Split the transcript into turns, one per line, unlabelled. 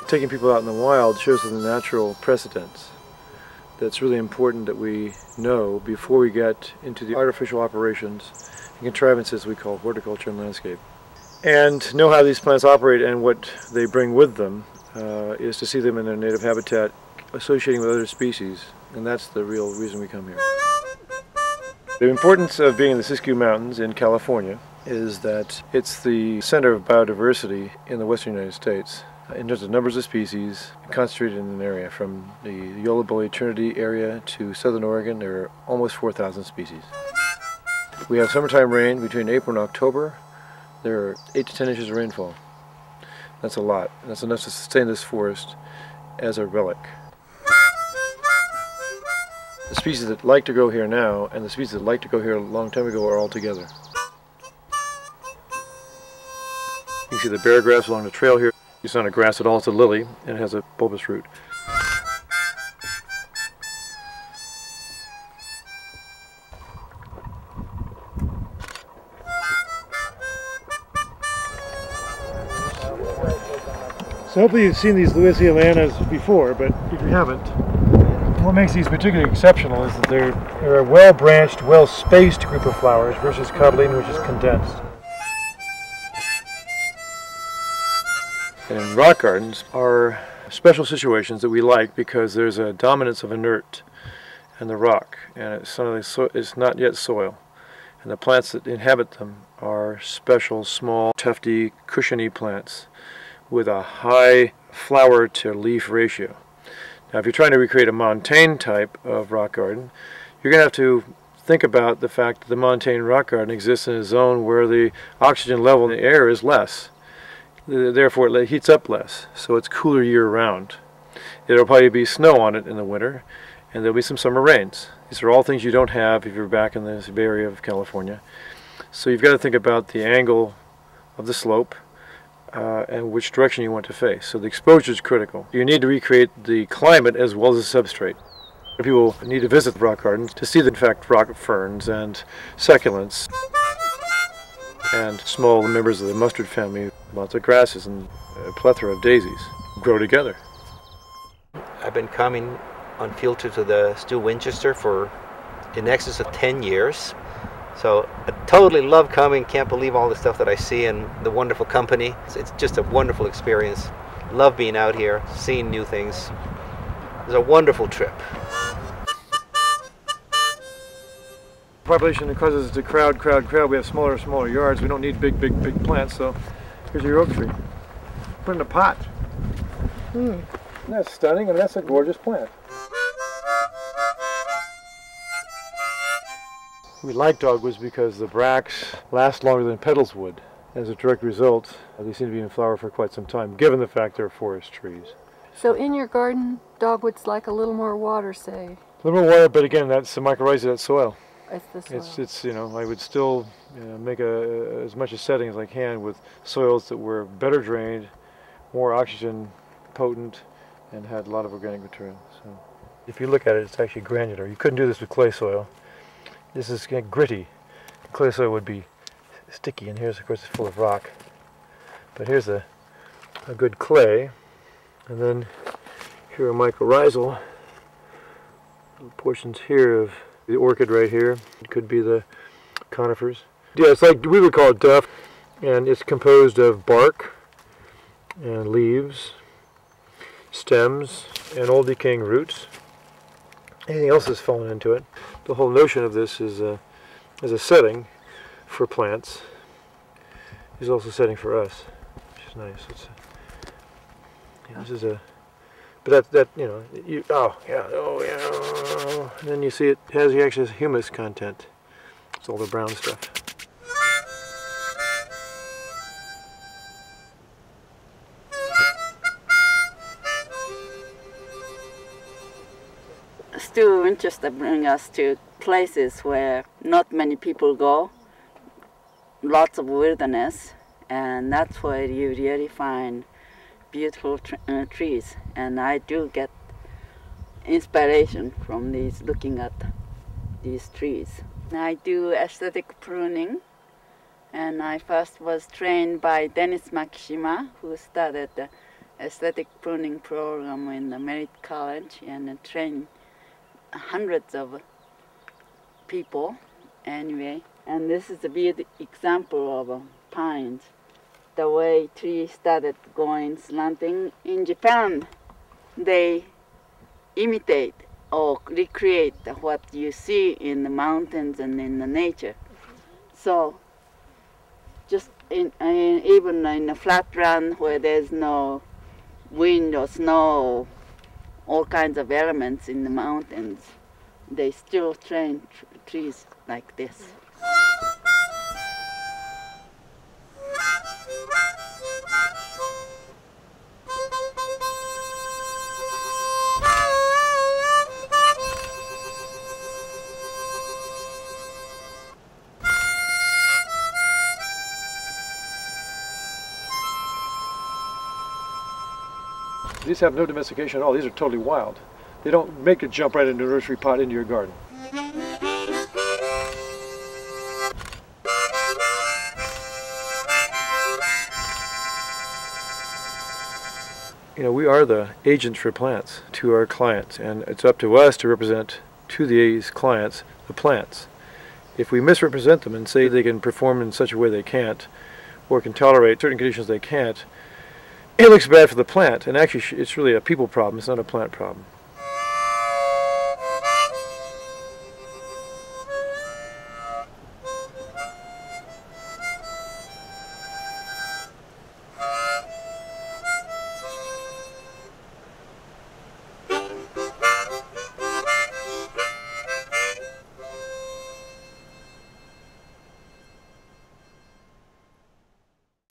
taking people out in the wild shows us the natural precedents. That's really important that we know before we get into the artificial operations and contrivances we call horticulture and landscape. And know how these plants operate and what they bring with them is to see them in their native habitat associating with other species, and that's the real reason we come here. The importance of being in the Siskiyou Mountains in California is that it's the center of biodiversity in the western United States in terms of numbers of species concentrated in an area. From the Yola Trinity area to southern Oregon, there are almost 4,000 species. We have summertime rain between April and October. There are 8 to 10 inches of rainfall. That's a lot. That's enough to sustain this forest as a relic. The species that like to go here now and the species that like to go here a long time ago are all together. You can see the bare grass along the trail here. It's not a grass at all, it's a lily, and it has a bulbous root. So hopefully you've seen these Lewisia leanas before, but if you haven't, what makes these particularly exceptional is that they're a well-branched, well-spaced group of flowers versus cotyledon, which is condensed. And rock gardens are special situations that we like because there's a dominance of inert in the rock, and it's not yet soil. And the plants that inhabit them are special, small, tufty, cushiony plants with a high flower to leaf ratio. Now if you're trying to recreate a montane type of rock garden, you're going to have to think about the fact that the montane rock garden exists in a zone where the oxygen level in the air is less. Therefore it heats up less, so it's cooler year-round. There'll probably be snow on it in the winter, and there'll be some summer rains. These are all things you don't have if you're back in the Bay Area of California. So you've got to think about the angle of the slope and which direction you want to face. So the exposure is critical. You need to recreate the climate as well as the substrate. People need to visit the rock gardens to see the, in fact, rock ferns and succulents and small members of the mustard family, lots of grasses and a plethora of daisies grow together.
I've been coming unfiltered to the Stu Winchester for in excess of 10 years. So I totally love coming, can't believe all the stuff that I see and the wonderful company. It's just a wonderful experience. Love being out here, seeing new things. It's a wonderful trip.
Population causes us to crowd. We have smaller yards. We don't need big plants, so here's your oak tree. Put it in a pot. That's stunning, and that's a gorgeous plant. We like dogwoods because the bracts last longer than petals would. As a direct result, they seem to be in flower for quite some time, given the fact they're forest trees.
So in your garden, dogwoods like a little more water, say?
A little more water, but again, that's the mycorrhiza, that soil.
It's the soil.
It's you know, I would still make as much a setting as I can with soils that were better drained, more oxygen potent, and had a lot of organic material. So if you look at it, it's actually granular. You couldn't do this with clay soil. This is gritty. Clay soil would be sticky, and here's, of course, it's full of rock. But here's a good clay, and then here are mycorrhizal portions here of the orchid right here. It could be the conifers. Yeah, it's like we would call it duff, and it's composed of bark and leaves, stems, and old decaying roots. Anything else has fallen into it. The whole notion of this is as a setting for plants is also a setting for us, which is nice. It's this is a, but that you know, and then you see it has actually has humus content. It's all the brown stuff.
Stu Winchester bring us to places where not many people go, lots of wilderness, and that's where you really find beautiful trees. And I do get inspiration from these, looking at these trees. I do aesthetic pruning, and I first was trained by Dennis Makishima, who started aesthetic pruning program in the Merit College and train hundreds of people anyway. And this is a good example of pines. The way trees started going slanting. In Japan, they imitate or recreate what you see in the mountains and in the nature. So just even in a flat land where there's no wind or snow, all kinds of elements in the mountains, they still train trees like this.
These have no domestication at all. These are totally wild. They don't make a jump right into a nursery pot into your garden. You know, we are the agents for plants to our clients, and it's up to us to represent to these clients the plants. If we misrepresent them and say they can perform in such a way they can't, or can tolerate certain conditions they can't, it looks bad for the plant, and actually it's really a people problem, it's not a plant problem.